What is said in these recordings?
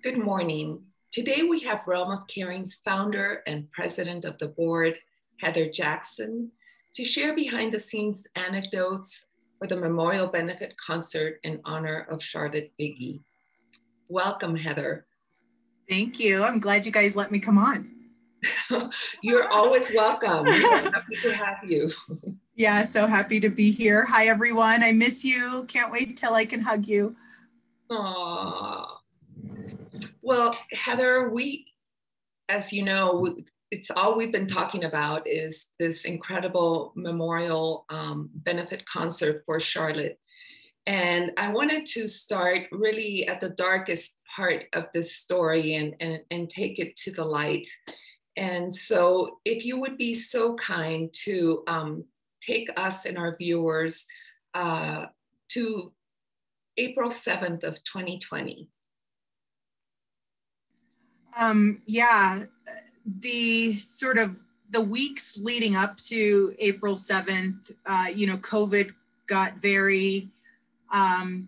Good morning. Today we have Realm of Caring's founder and president of the board, Heather Jackson, to share behind the scenes anecdotes for the memorial benefit concert in honor of Charlotte Biggie. Welcome, Heather. Thank you. I'm glad you guys let me come on. You're always welcome. We're happy to have you. Yeah, so happy to be here. Hi, everyone. I miss you. Can't wait till I can hug you. Aww. Well, Heather, as you know, it's all we've been talking about is this incredible memorial benefit concert for Charlotte. And I wanted to start really at the darkest part of this story and take it to the light. And so if you would be so kind to take us and our viewers to April 7th of 2020. Yeah, the weeks leading up to April 7th, COVID got very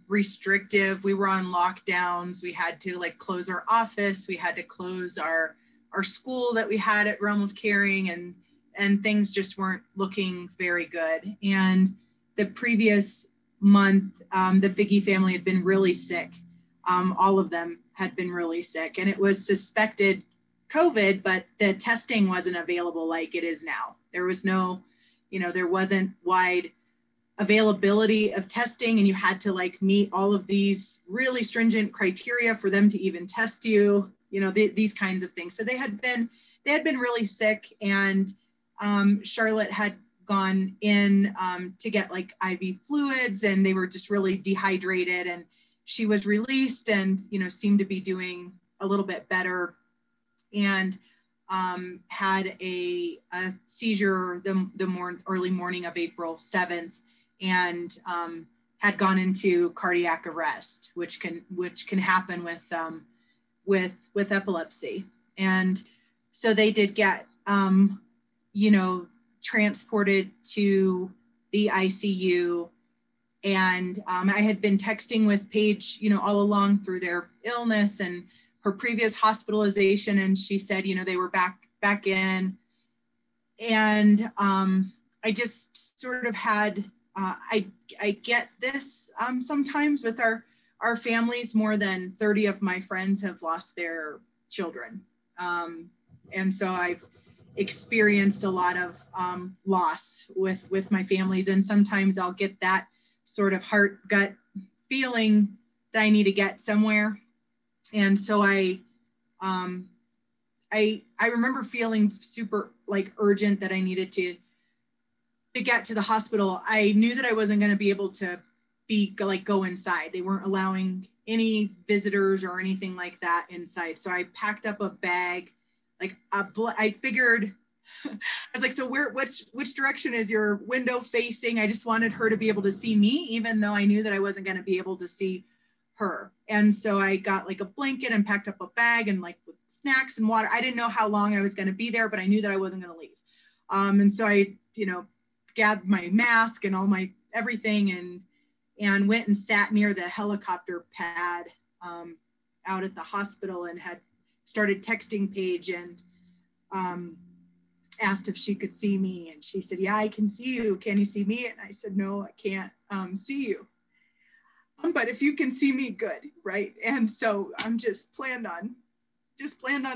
restrictive. We were on lockdowns. We had to close our office. We had to close our school that we had at Realm of Caring, and things just weren't looking very good. And the previous month, the Biggie family had been really sick. All of them had been really sick, and it was suspected COVID, but the testing wasn't available like it is now. There was no, there wasn't wide availability of testing, and you had to meet all of these really stringent criteria for them to even test you, these kinds of things. So they had been really sick, and Charlotte had gone in to get IV fluids, and they were just really dehydrated, and she was released and, seemed to be doing a little bit better, and had a seizure the early morning of April 7th, and had gone into cardiac arrest, which can happen with epilepsy. And so they did get, transported to the ICU. And I had been texting with Paige, all along through their illness and her previous hospitalization. And she said, they were back in. And I just sort of had, I get this sometimes with our families. More than 30 of my friends have lost their children. And so I've experienced a lot of loss with my families. And sometimes I'll get that sort of heart gut feeling that I need to get somewhere. And so I remember feeling super urgent that I needed to get to the hospital. I knew that I wasn't going to be able to go inside. They weren't allowing any visitors or anything like that inside. So I packed up a bag, I figured, I was like, so which direction is your window facing? I just wanted her to be able to see me, even though I knew that I wasn't going to be able to see her. And so I got a blanket and packed up a bag and with snacks and water. I didn't know how long I was going to be there, but I knew that I wasn't going to leave. And so I, gathered my mask and all my everything and went and sat near the helicopter pad out at the hospital, and had started texting Paige and asked if she could see me. And she said, yeah, I can see you. Can you see me? And I said, no, I can't see you. But if you can see me, good, right? And so I'm just planned on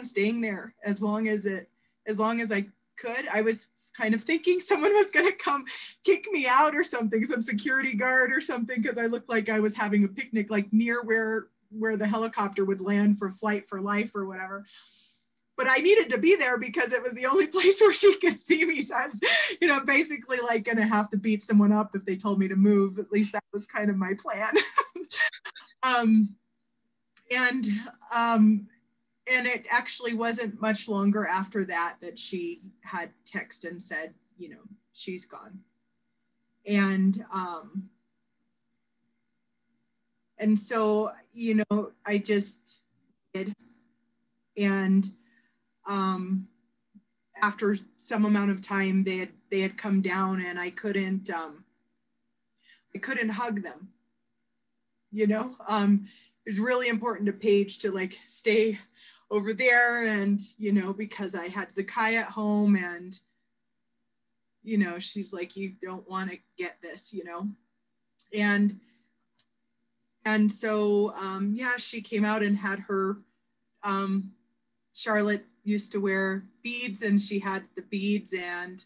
staying there as long as I could. I was kind of thinking someone was going to come kick me out or something, some security guard or something, because I looked like I was having a picnic near where the helicopter would land for Flight for Life or whatever. But I needed to be there because it was the only place where she could see me. So I was, basically going to have to beat someone up if they told me to move. At least that was kind of my plan. And it actually wasn't much longer after that she had texted and said, she's gone. And so, I just did. And after some amount of time, they had come down, and I couldn't hug them. it was really important to Paige to like stay over there. And, you know, because I had Zakai at home and, you know, she's like, you don't want to get this, you know? And so, yeah, she came out and had her, Charlotte used to wear beads and she had the beads and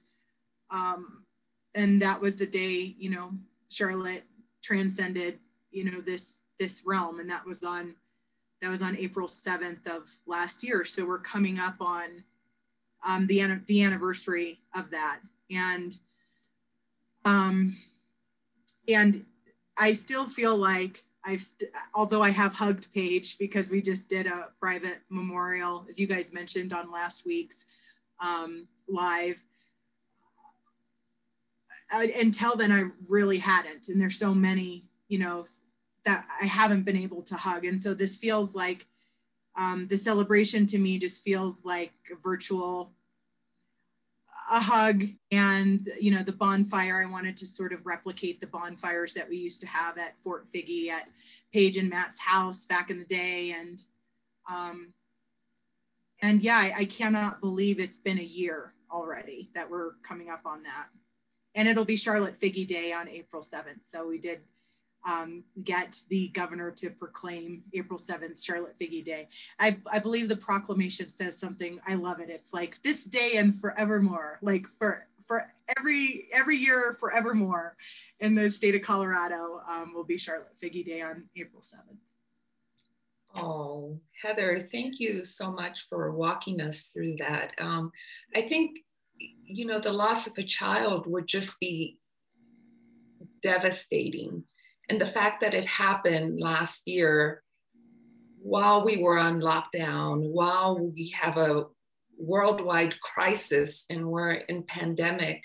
that was the day, you know, Charlotte transcended, you know, this realm. And that was on April 7th of last year. So we're coming up on the anniversary of that. And I still feel like although I have hugged Paige because we just did a private memorial, as you guys mentioned on last week's live, until then I really hadn't. And there's so many, you know, that I haven't been able to hug. And so this feels like, the celebration to me just feels like a hug. And, you know, the bonfire, I wanted to sort of replicate the bonfires that we used to have at Fort Figge at Paige and Matt's house back in the day. And yeah, I cannot believe it's been a year already that we're coming up on that. And it'll be Charlotte Figge Day on April 7th. So we did get the governor to proclaim April 7th, Charlotte Figge Day. I believe the proclamation says something, I love it. It's like this day and forevermore, like for every year forevermore in the state of Colorado will be Charlotte Figge Day on April 7th. Oh, Heather, thank you so much for walking us through that. I think, you know, the loss of a child would just be devastating. And the fact that it happened last year while we were on lockdown, while we have a worldwide crisis and we're in pandemic,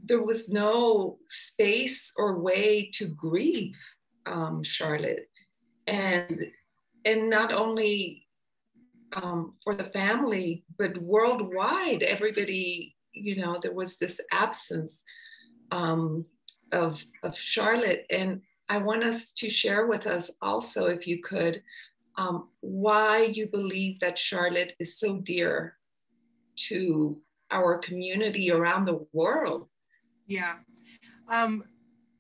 there was no space or way to grieve Charlotte. And not only for the family, but worldwide, everybody, you know, there was this absence of Charlotte. And I want us to share with us also, if you could, why you believe that Charlotte is so dear to our community around the world. Yeah.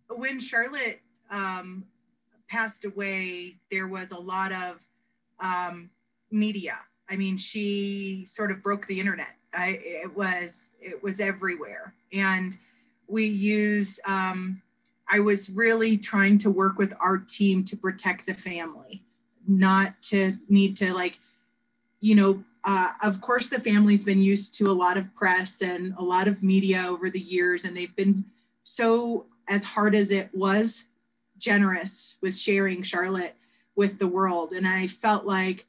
When Charlotte passed away, there was a lot of media. I mean, she sort of broke the internet. It was everywhere. And we use, I was really trying to work with our team to protect the family, not to need to like, you know, of course the family's been used to a lot of press and a lot of media over the years, and they've been so, as hard as it was, generous with sharing Charlotte with the world. And I felt like,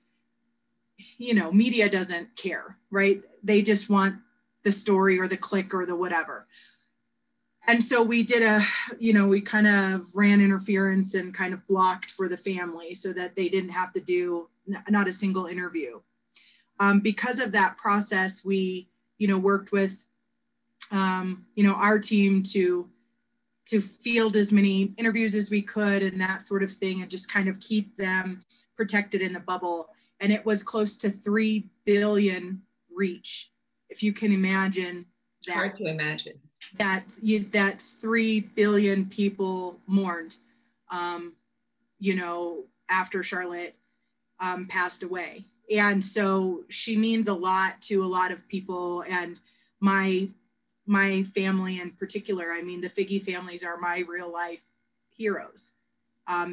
you know, media doesn't care, right? They just want the story or the click or the whatever. And so we did we kind of ran interference and kind of blocked for the family so that they didn't have to do not a single interview. Because of that process, we, you know, worked with, our team to field as many interviews as we could and that sort of thing, and just kind of keep them protected in the bubble. And it was close to 3 billion reach. If you can imagine that. Hard to imagine. That 3 billion people mourned, after Charlotte passed away. And so she means a lot to a lot of people, and my family in particular. I mean, the Figge families are my real life heroes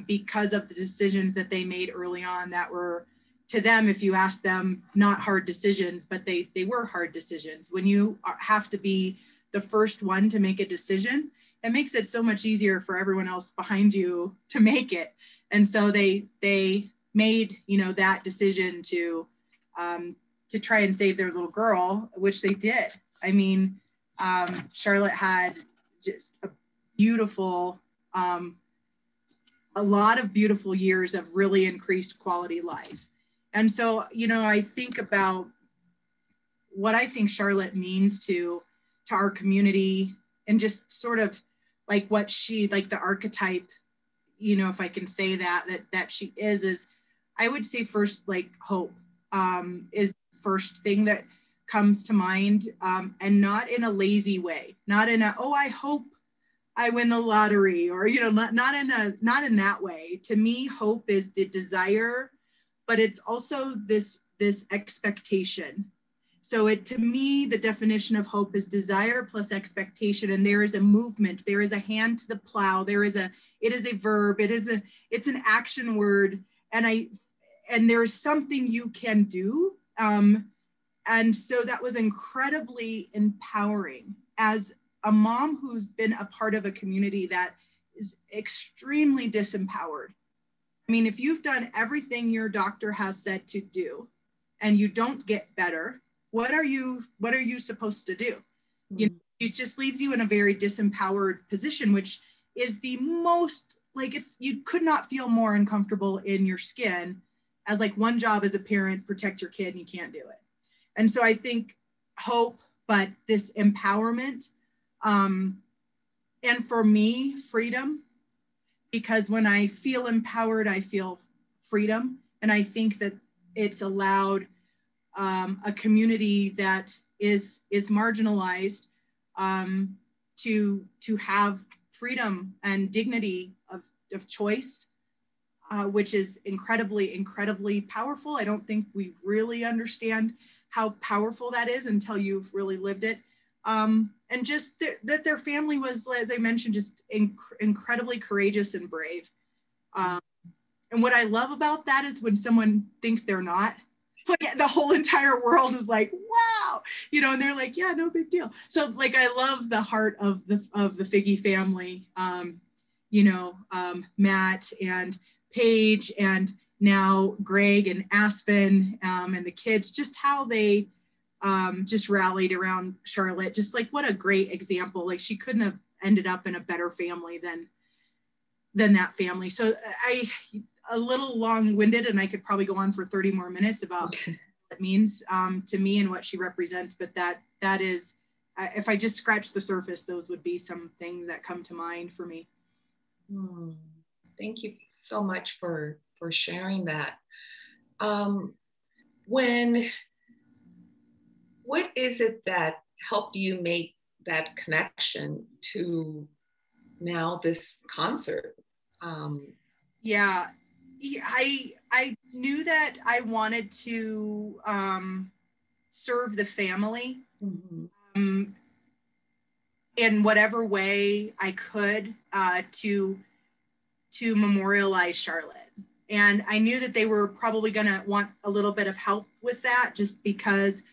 because of the decisions that they made early on that were, to them, if you ask them, not hard decisions, but they were hard decisions. When you have to be the first one to make a decision, it makes it so much easier for everyone else behind you to make it. And so they made, that decision to try and save their little girl, which they did. I mean, Charlotte had just a beautiful, a lot of beautiful years of really increased quality life. And so, I think about what I think Charlotte means to our community, and just sort of like what she, like the archetype, you know, if I can say that she is I would say first, like hope is the first thing that comes to mind, and not in a lazy way, not in a, oh, I hope I win the lottery, or, you know, not in that way. To me, hope is the desire, but it's also this expectation. So to me, the definition of hope is desire plus expectation. And there is a movement, there is a hand to the plow, it is a verb, it's an action word. And there's something you can do. And so that was incredibly empowering as a mom who's been a part of a community that is extremely disempowered. I mean, if you've done everything your doctor has said to do and you don't get better, what are you supposed to do? Mm-hmm. You know, it just leaves you in a very disempowered position, which is the most, like, you could not feel more uncomfortable in your skin as like one job as a parent, protect your kid, and you can't do it. And so I think hope, but this empowerment, and for me, freedom, because when I feel empowered, I feel freedom. And I think that it's allowed a community that is marginalized to have freedom and dignity of choice, which is incredibly, incredibly powerful. I don't think we really understand how powerful that is until you've really lived it. And just that their family was, as I mentioned, just incredibly courageous and brave. And what I love about that is when someone thinks they're not, like the whole entire world is like, wow, you know, and they're like, yeah, no big deal. So like, I love the heart of the Figge family, you know, Matt and Paige, and now Greg and Aspen, and the kids, just how they just rallied around Charlotte. Just like, what a great example. Like, she couldn't have ended up in a better family than that family. So a little long-winded, and I could probably go on for 30 more minutes about what it means to me and what she represents. But that is, if I just scratch the surface, those would be some things that come to mind for me. Thank you so much for sharing that. What is it that helped you make that connection to now this concert? Yeah, I knew that I wanted to serve the family in whatever way I could to memorialize Charlotte. And I knew that they were probably going to want a little bit of help with that, just because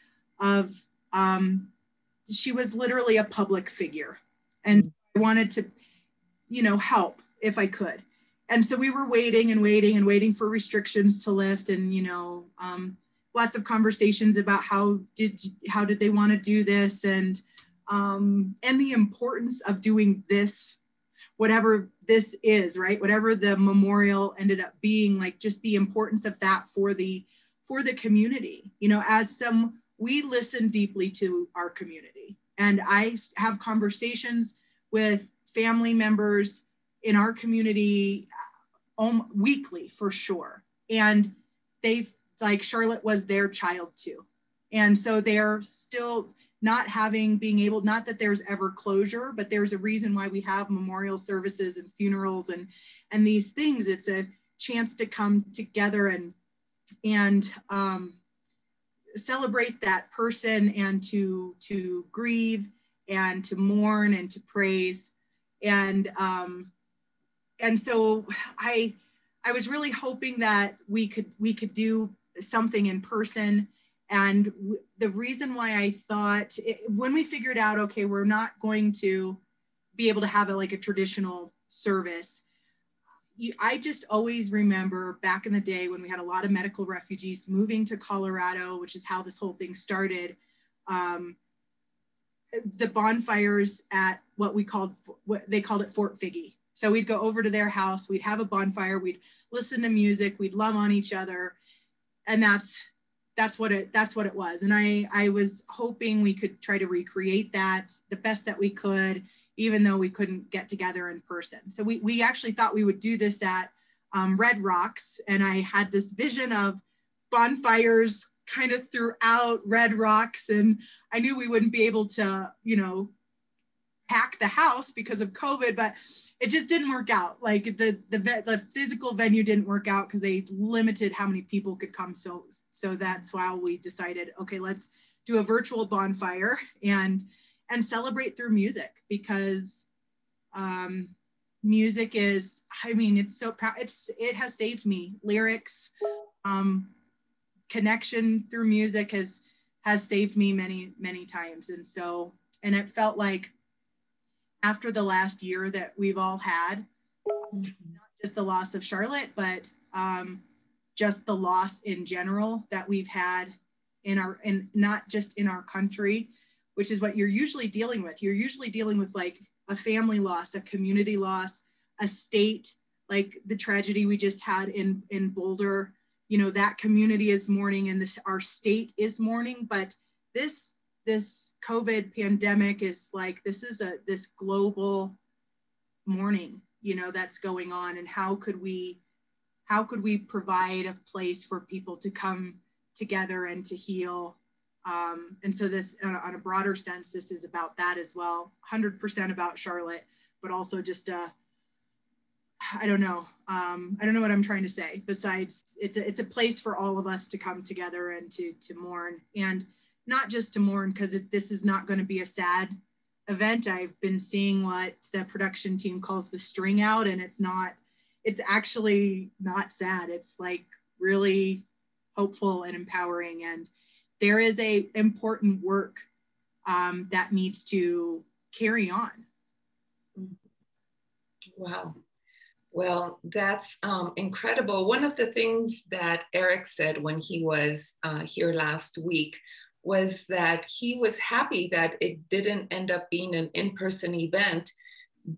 of she was literally a public figure, and I wanted to, you know, help if I could. And so we were waiting for restrictions to lift, and, you know, lots of conversations about how did they want to do this, and the importance of doing this, whatever this is, right? Whatever the memorial ended up being, like, just the importance of that for the community. You know, we listen deeply to our community, and I have conversations with family members in our community weekly, for sure. And Charlotte was their child too. And so they're still not that there's ever closure, but there's a reason why we have memorial services and funerals and these things. It's a chance to come together and celebrate that person, and to grieve and to mourn and to praise. And so I was really hoping that we could do something in person. And the reason why I thought, when we figured out, okay, we're not going to be able to have a traditional service, I just always remember back in the day when we had a lot of medical refugees moving to Colorado, which is how this whole thing started, the bonfires at what they called it Fort Figge. So we'd go over to their house, we'd have a bonfire, we'd listen to music, we'd love on each other. And that's what it was. And I was hoping we could try to recreate that the best that we could, even though we couldn't get together in person. So we actually thought we would do this at Red RoCs, and I had this vision of bonfires kind of throughout Red RoCs, and I knew we wouldn't be able to, you know, pack the house because of COVID, but it just didn't work out. Like the physical venue didn't work out because they limited how many people could come. So that's why we decided, okay, let's do a virtual bonfire and celebrate through music, because music is, I mean, it's so proud. It has saved me. Lyrics, connection through music has saved me many, many times. And it felt like after the last year that we've all had, not just the loss of Charlotte, but just the loss in general that we've had in not just in our country, which is what you're usually dealing with. You're usually dealing with like a family loss, a community loss, a state, like the tragedy we just had in Boulder. You know, that community is mourning, and our state is mourning. But this COVID pandemic is like, this global mourning, you know, that's going on. And how could we provide a place for people to come together and to heal? And so this, on a broader sense, this is about that as well. 100% about Charlotte, but also just I don't know what I'm trying to say. Besides, it's a place for all of us to come together and to mourn, and not just to mourn, because this is not going to be a sad event. I've been seeing what the production team calls the string out, and it's actually not sad. It's like really hopeful and empowering. And there is a important work that needs to carry on. Wow. Well, that's incredible. One of the things that Eric said when he was here last week was that he was happy that it didn't end up being an in-person event,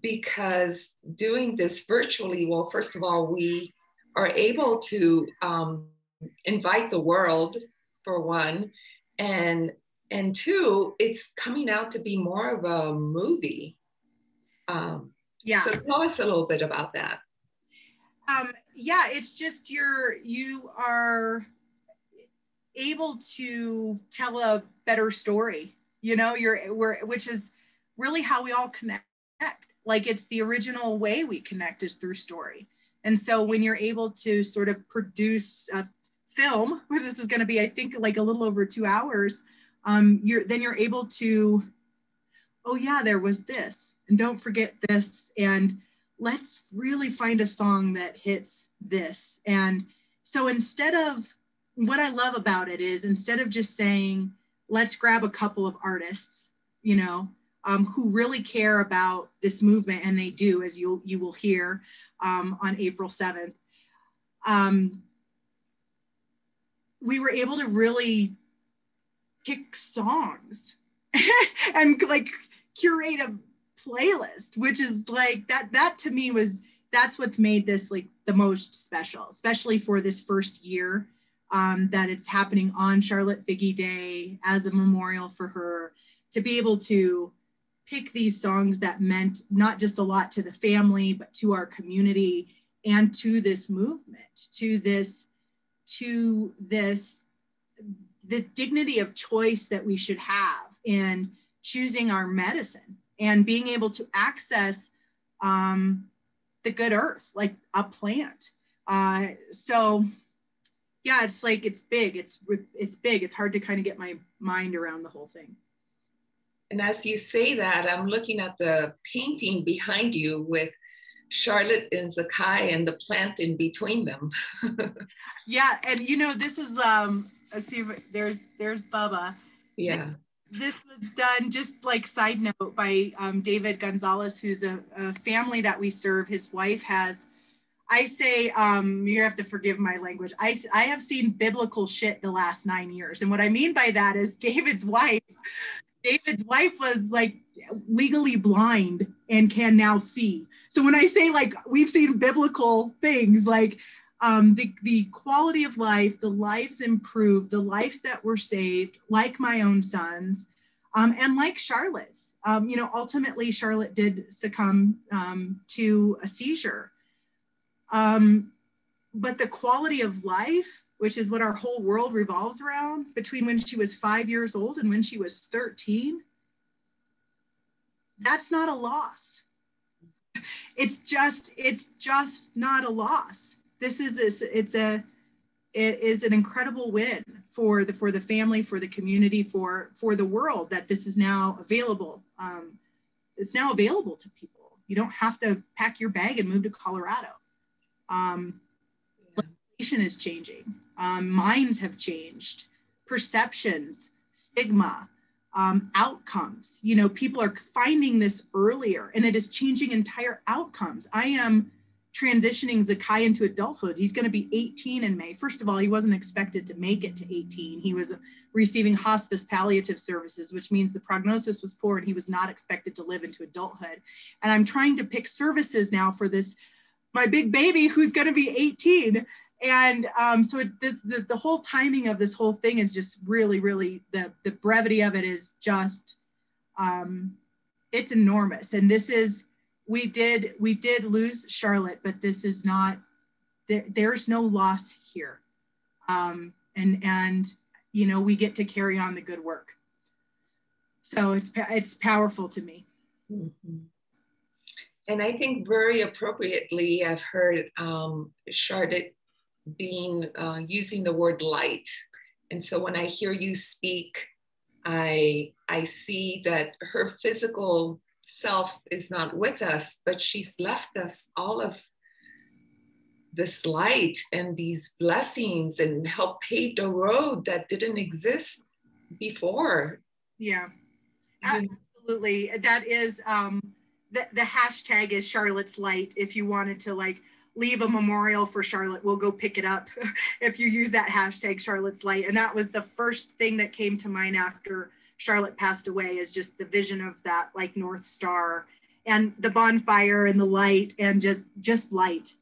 because doing this virtually, well, first of all, we are able to invite the world, for one, and two, it's coming out to be more of a movie. Yeah. So tell us a little bit about that. Yeah, it's just you are able to tell a better story, you know, which is really how we all connect. Like, it's the original way we connect is through story. And so when you're able to sort of produce a film, which this is going to be, I think, like a little over 2 hours, you're able to, oh yeah, there was this, and don't forget this, and let's really find a song that hits this. And so instead of, what I love about it is, instead of just saying, let's grab a couple of artists, you know, who really care about this movement, and they do, as you will hear on April 7th, we were able to really pick songs and like curate a playlist, which is like that to me that's what's made this like the most special, especially for this first year that it's happening on Charlotte Figge Day as a memorial for her, to be able to pick these songs that meant not just a lot to the family, but to our community and to this movement, to the dignity of choice that we should have in choosing our medicine and being able to access the good earth, like a plant. So yeah, it's like, it's big. It's big. It's hard to kind of get my mind around the whole thing. And as you say that, I'm looking at the painting behind you with Charlotte and Zakai and the plant in between them. Yeah, and you know, this is let's see if there's Bubba. Yeah. This was done, just like side note, by David Gonzalez, who's a family that we serve. His wife has, I say, you have to forgive my language, I have seen biblical shit the last 9 years. And what I mean by that is David's wife was like legally blind and can now see. So when I say like we've seen biblical things, like the quality of life, the lives improved, the lives that were saved, like my own sons, And like Charlotte's, you know, ultimately Charlotte did succumb to a seizure. But the quality of life, which is what our whole world revolves around, between when she was 5 years old and when she was 13, that's not a loss. It's just not a loss. It is an incredible win for the family, for the community, for the world, that this is now available. It's now available to people. You don't have to pack your bag and move to Colorado. Legislation is changing. Minds have changed. Perceptions, stigma, outcomes. You know, people are finding this earlier, and it is changing entire outcomes. I am transitioning Zakai into adulthood. He's going to be 18 in May. First of all, he wasn't expected to make it to 18. He was receiving hospice palliative services, which means the prognosis was poor and he was not expected to live into adulthood. And I'm trying to pick services now for this, my big baby who's going to be 18. And so the whole timing of this whole thing is just really, really, the brevity of it is just, it's enormous. And this is, we did lose Charlotte, but this is not, there's no loss here. And, you know, we get to carry on the good work. So it's powerful to me. Mm-hmm. And I think very appropriately, I've heard Charlotte being using the word light. And so when I hear you speak, I see that her physical self is not with us, but she's left us all of this light and these blessings and helped pave the road that didn't exist before. Yeah, absolutely. That is, the hashtag is Charlotte's Light. If you wanted to like leave a memorial for Charlotte, we'll go pick it up if you use that hashtag Charlotte's Light. And that was the first thing that came to mind after Charlotte passed away, is just the vision of that like North Star and the bonfire and the light and just light.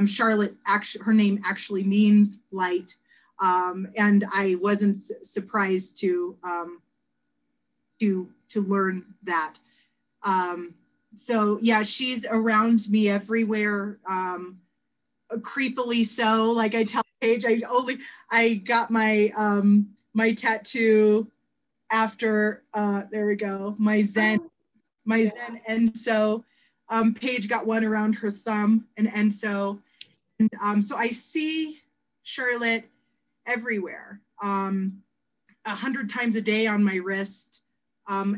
Charlotte, actually, her name actually means light. And I wasn't surprised to learn that. So yeah, she's around me everywhere, creepily so. Like I tell Paige, I got my my tattoo after there we go, my Zen. And so Paige got one around her thumb, and so I see Charlotte everywhere, 100 times a day on my wrist.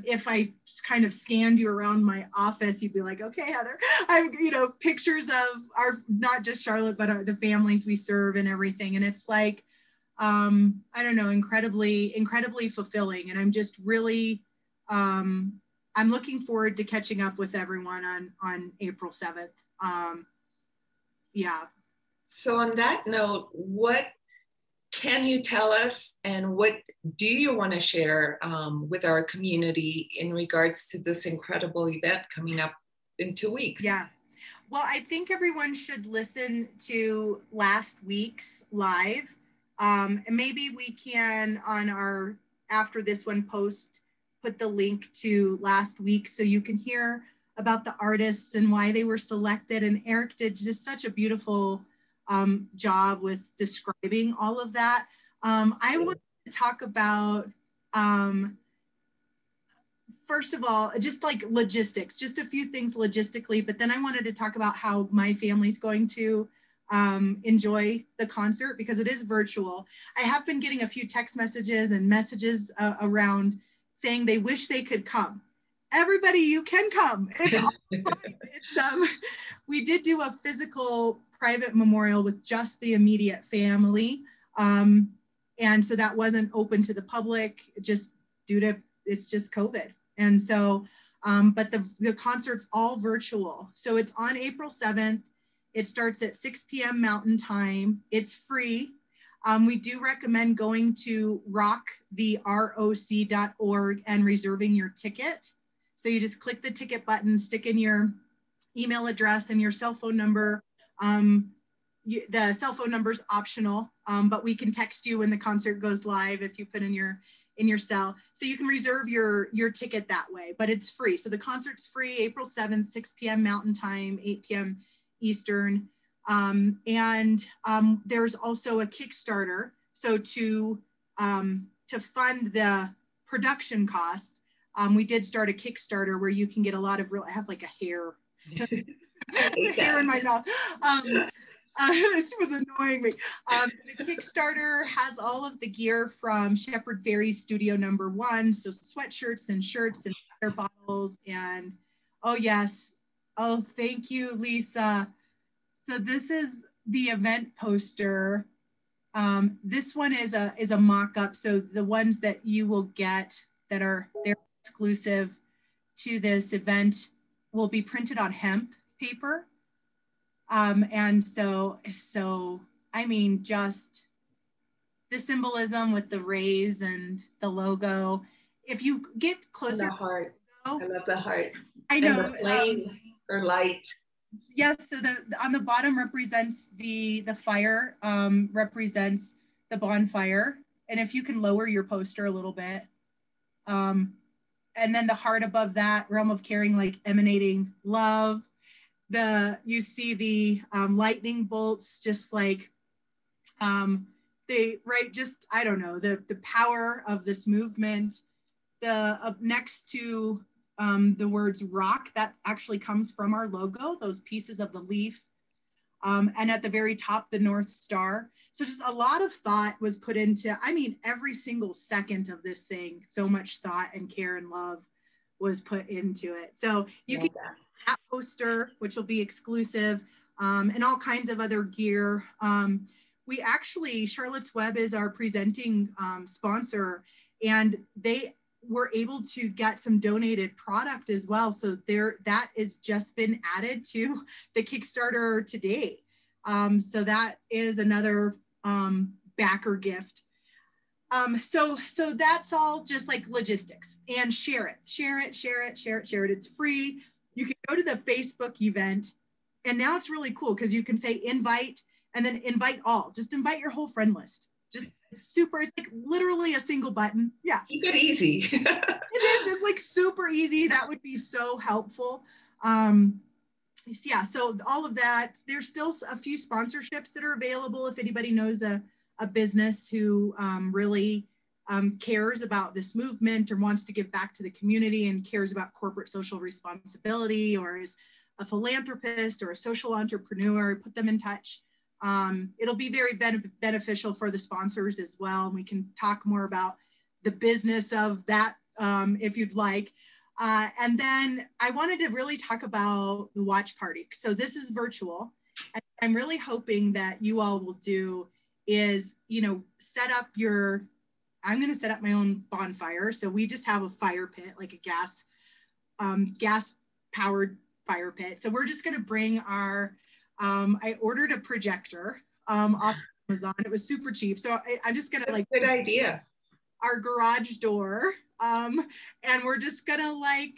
If I kind of scanned you around my office, you'd be like, okay, Heather, I'm, you know, pictures of our, not just Charlotte, but the families we serve and everything. And it's like, I don't know, incredibly fulfilling. And I'm just really, I'm looking forward to catching up with everyone on April 7th. Yeah. So on that note, what can you tell us, and what do you want to share with our community in regards to this incredible event coming up in 2 weeks? Yeah. Well, I think everyone should listen to last week's live. And maybe we can, on our, after this one post, put the link to last week so you can hear about the artists and why they were selected. And Eric did just such a beautiful job with describing all of that. I want to talk about, first of all, just like logistics, just a few things logistically, but then I wanted to talk about how my family's going to enjoy the concert, because it is virtual. I have been getting a few text messages and messages around saying they wish they could come. Everybody, you can come. We did do a physical private memorial with just the immediate family. And so that wasn't open to the public, just due to, it's just COVID. And so, but the concert's all virtual. So it's on April 7th. It starts at 6 p.m. Mountain Time. It's free. We do recommend going to rocktheroc.org and reserving your ticket. So you just click the ticket button, stick in your email address and your cell phone number. The cell phone number is optional, but we can text you when the concert goes live if you put in your in your cell. So you can reserve your ticket that way, but it's free. So the concert's free, April 7th, 6 p.m. Mountain Time, 8 p.m. Eastern. There's also a Kickstarter. So to fund the production costs, we did start a Kickstarter where you can get a lot of I have like a hair, hair in my mouth. It was annoying me. The Kickstarter has all of the gear from Shepherd Ferry's Studio #1. So sweatshirts and shirts and water bottles. And oh yes. Oh, thank you, Lisa. So this is the event poster. This one is a mock-up. So the ones that you will get that they're exclusive to this event will be printed on hemp paper. And so, I mean, just the symbolism with the rays and the logo. If you get closer, and the heart. I love the heart. I know. And the flame or light. Yes. So on the bottom represents the fire, represents the bonfire. And if you can lower your poster a little bit, and then the heart above that, realm of caring, like emanating love. You see the lightning bolts, just like I don't know, the power of this movement. Next to the words rock, that actually comes from our logo, those pieces of the leaf. And at the very top, the North Star. So just a lot of thought was put into, I mean, every single second of this thing, so much thought and care and love was put into it. So you can that poster, which will be exclusive, and all kinds of other gear. We actually, Charlotte's Web is our presenting sponsor, and they were able to get some donated product as well. So that has just been added to the Kickstarter today. So that is another backer gift. So that's all just like logistics, and share it. It's free. You can go to the Facebook event, and now it's really cool because you can say invite and then invite all. Just invite your whole friend list. Just super, it's like literally a single button. Yeah. Keep it easy. It is, it's like super easy. That would be so helpful. Yeah, so all of that, there's still a few sponsorships that are available if anybody knows a business who really cares about this movement or wants to give back to the community and cares about corporate social responsibility, or is a philanthropist or a social entrepreneur, put them in touch. It'll be very beneficial for the sponsors as well. And we can talk more about the business of that if you'd like. And then I wanted to really talk about the watch party. So this is virtual. And I'm really hoping that you all will do is, set up I'm going to set up my own bonfire. So we just have a fire pit, like a gas powered fire pit. So we're just going to bring our, I ordered a projector off Amazon. It was super cheap. So I'm just going to good idea. Our garage door. And we're just going to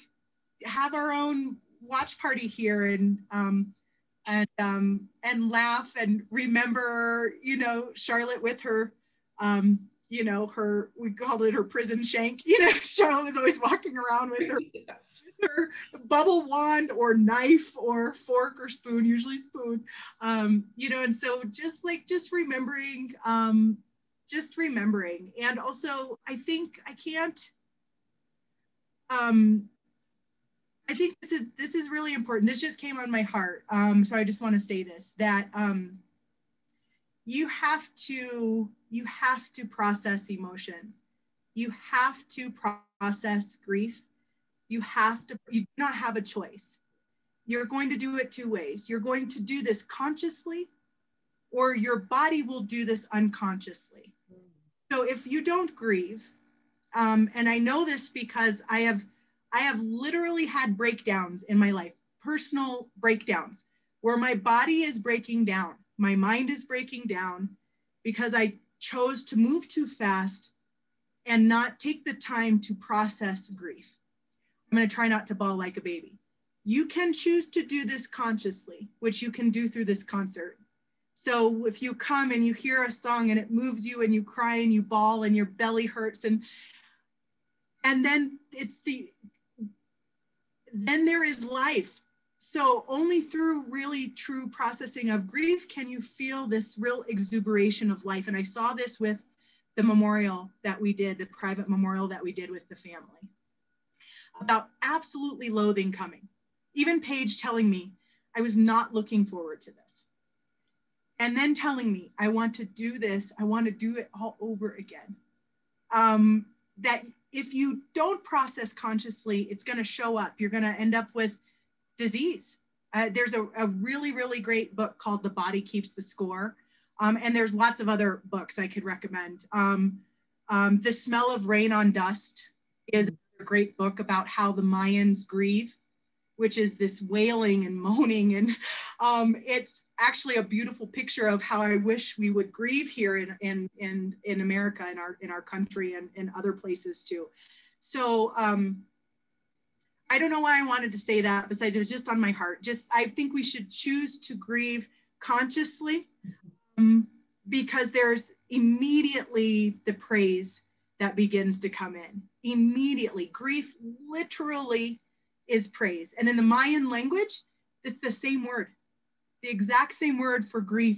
have our own watch party here and laugh and remember, Charlotte with her, we called it her prison shank. Charlotte was always walking around with her, Yes. her bubble wand or knife or fork or spoon, usually spoon, and so just remembering, And also, I think this is really important. This just came on my heart. So I just want to say this, that you have to process emotions. You have to process grief. You do not have a choice. You're going to do it two ways. You're going to do this consciously, or your body will do this unconsciously. So if you don't grieve, and I know this because I have literally had breakdowns in my life, personal breakdowns, where my body is breaking down, my mind is breaking down because I chose to move too fast and not take the time to process grief. I'm going to try not to bawl like a baby. You can choose to do this consciously, which you can do through this concert. So if you come and you hear a song and it moves you and you cry and you bawl and your belly hurts, and And then then there is life. So only through really true processing of grief can you feel this real exuberation of life. And I saw this with the memorial that we did, the private memorial that we did with the family, about absolutely loathing coming. Even Paige telling me, I was not looking forward to this. And then telling me, I want to do this. I want to do it all over again. That if you don't process consciously, it's going to show up. You're going to end up with disease. There's a really, really great book called The Body Keeps the Score. And there's lots of other books I could recommend. The Smell of Rain on Dust is a great book about how the Mayans grieve, which is this wailing and moaning. And it's actually a beautiful picture of how I wish we would grieve here in America, in our country, and in other places too. So I don't know why I wanted to say that, besides it was just on my heart. I think we should choose to grieve consciously, because there's immediately the praise that begins to come in. Immediately, grief literally is praise. And in the Mayan language, it's the same word. The exact same word for grief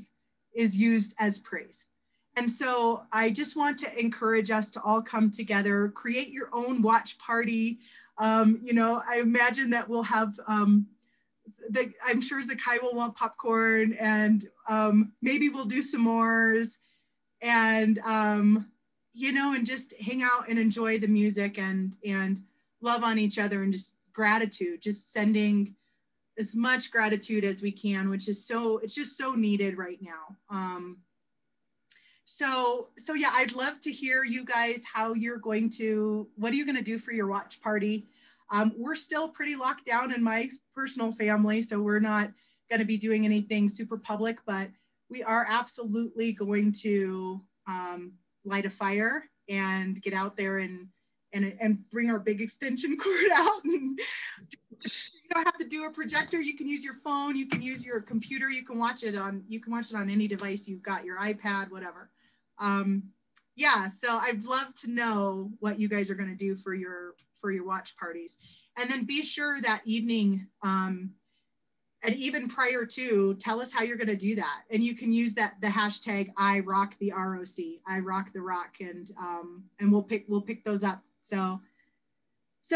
is used as praise. And so I just want to encourage us to all come together, create your own watch party. I imagine that we'll have, I'm sure Zakai will want popcorn, and maybe we'll do s'mores, and, and just hang out and enjoy the music and love on each other, and just gratitude, just sending as much gratitude as we can, which is it's just so needed right now. So yeah, I'd love to hear you guys, what are you going to do for your watch party? We're still pretty locked down in my personal family, so we're not going to be doing anything super public, but we are absolutely going to light a fire and get out there and bring our big extension cord out. And you don't have to do a projector. You can use your phone. You can use your computer. You can watch it on any device you've got, your iPad, whatever. Yeah, so I'd love to know what you guys are going to do for your watch parties. And then be sure that evening, and even prior to, tell us how you're going to do that. And you can use the hashtag I rock the RoC, I rock the RoC, and we'll pick those up. So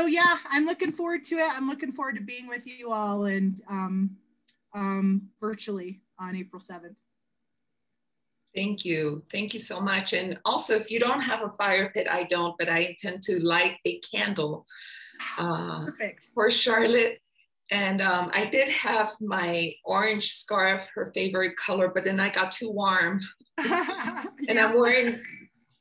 yeah, I'm looking forward to it. I'm looking forward to being with you all, and virtually on April 7th. Thank you. Thank you so much. And also, if you don't have a fire pit, I don't, but I intend to light a candle Perfect. For Charlotte. And I did have my orange scarf, her favorite color, but then I got too warm. And I'm wearing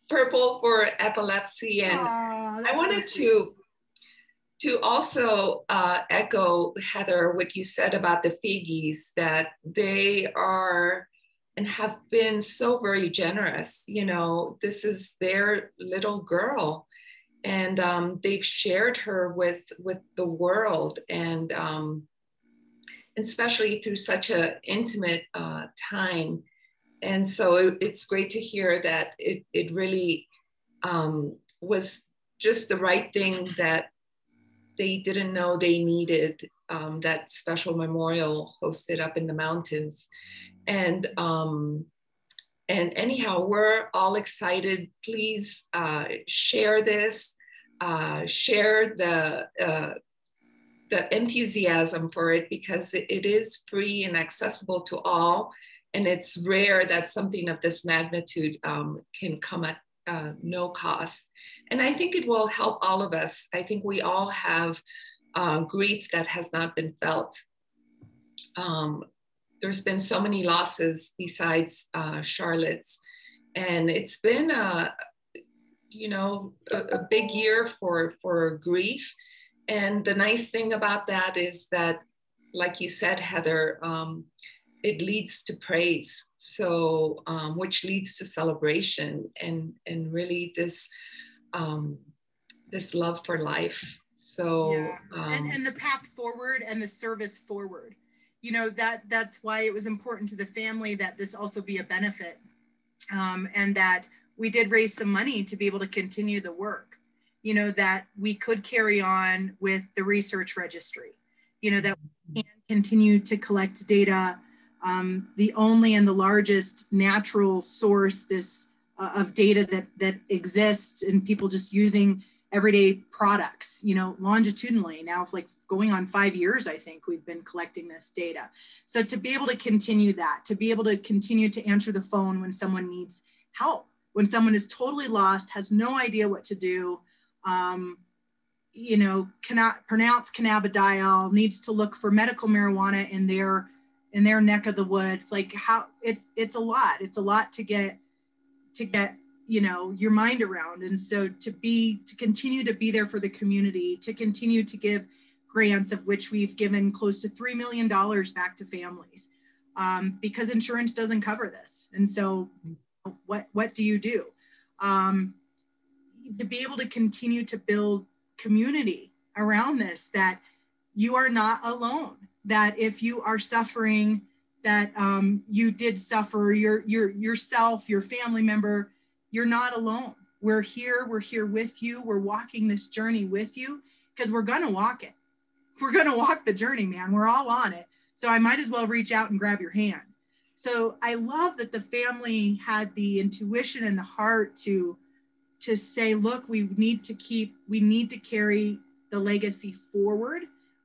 purple for epilepsy. And I wanted to also echo, Heather, what you said about the Figgies, that they are and have been so very generous. This is their little girl, and they've shared her with the world, and especially through such an intimate time. And so it's great to hear that it really was just the right thing, that they didn't know they needed that special memorial hosted up in the mountains. And anyhow, we're all excited. Please share this, share the enthusiasm for it, because it is free and accessible to all. And it's rare that something of this magnitude can come at no cost. And I think it will help all of us. I think we all have grief that has not been felt. There's been so many losses besides Charlotte's, and it's been a big year for grief. And the nice thing about that is that, like you said, Heather, it leads to praise. So, which leads to celebration and really this love for life. So, yeah. And the path forward and the service forward. That's why it was important to the family that this also be a benefit, and that we did raise some money to be able to continue the work. you know, that we could carry on with the research registry, you know, that we can continue to collect data. The only and the largest natural source of data that exists, and people just using everyday products, you know, longitudinally now, like going on 5 years, I think we've been collecting this data. So to be able to continue that, to be able to continue to answer the phone when someone needs help, when someone is totally lost, has no idea what to do, you know, cannot pronounce cannabidiol, needs to look for medical marijuana in their neck of the woods. Like, how it's a lot to get, you know, your mind around. And so to continue to be there for the community, to continue to give grants, of which we've given close to $3 million back to families, because insurance doesn't cover this. And so what do you do? To be able to continue to build community around this, that you are not alone, that if you are suffering, that you did suffer yourself, your family member, you're not alone. We're here with you. We're walking this journey with you, because we're gonna walk it. We're gonna walk the journey, man. We're all on it. So I might as well reach out and grab your hand. So I love that the family had the intuition and the heart to say, look, we need to carry the legacy forward.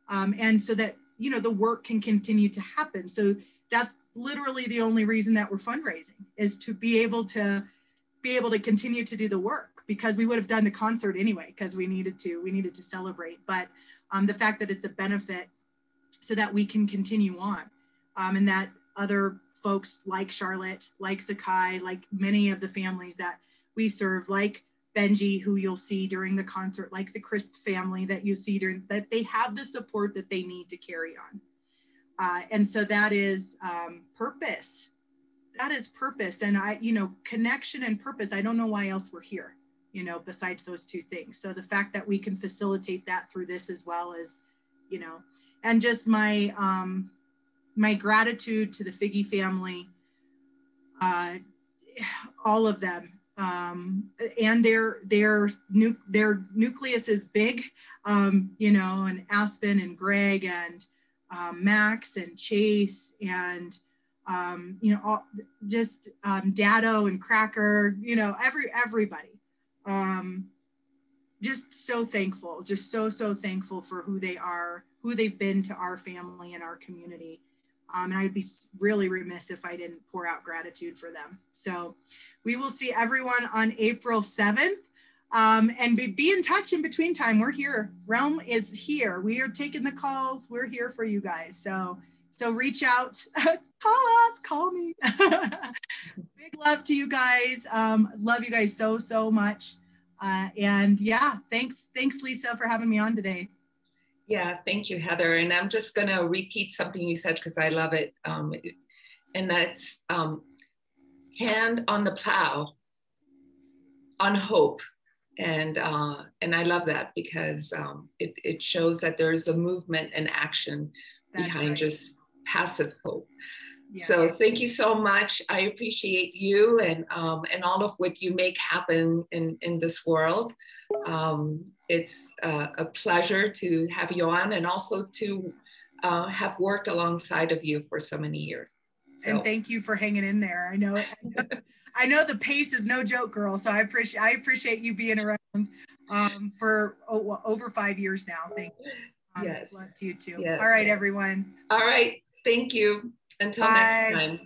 And so that, you know, the work can continue to happen. So that's literally the only reason that we're fundraising, is to be able to continue to do the work, because we would have done the concert anyway, because we needed to celebrate. But the fact that it's a benefit so that we can continue on, and that other folks like Charlotte, like Zakai, like many of the families that we serve, like Benji, who you'll see during the concert, like the Crisp family that you see that they have the support that they need to carry on. And so that is purpose. That is purpose. And you know, connection and purpose. I don't know why else we're here, you know, besides those two things. So the fact that we can facilitate that through this, as well as, you know, and just my gratitude to the Figge family, all of them, and their nucleus is big, you know, and Aspen and Greg and Max and Chase and you know, just Dado and Cracker, you know, everybody. Just so thankful, just so thankful for who they are, who they've been to our family and our community. And I'd be really remiss if I didn't pour out gratitude for them. So we will see everyone on April 7th. And be in touch in between time. We're here. Realm is here. We are taking the calls. We're here for you guys. So reach out, call me. Big love to you guys. Love you guys so much. And yeah, thanks Lisa for having me on today. Yeah, thank you, Heather. And I'm just going to repeat something you said, because I love it. And that's hand on the plow, on hope. And I love that, because it shows that there's a movement and action behind just passive hope. Yeah. So thank you so much. I appreciate you and all of what you make happen in this world. It's a pleasure to have you on, and also to have worked alongside of you for so many years. So. And thank you for hanging in there. I know the pace is no joke, girl. So I appreciate you being around for over 5 years now. Thank you. Yes. Love to you too. Yes. All right, everyone. All right. Thank you. Until next time.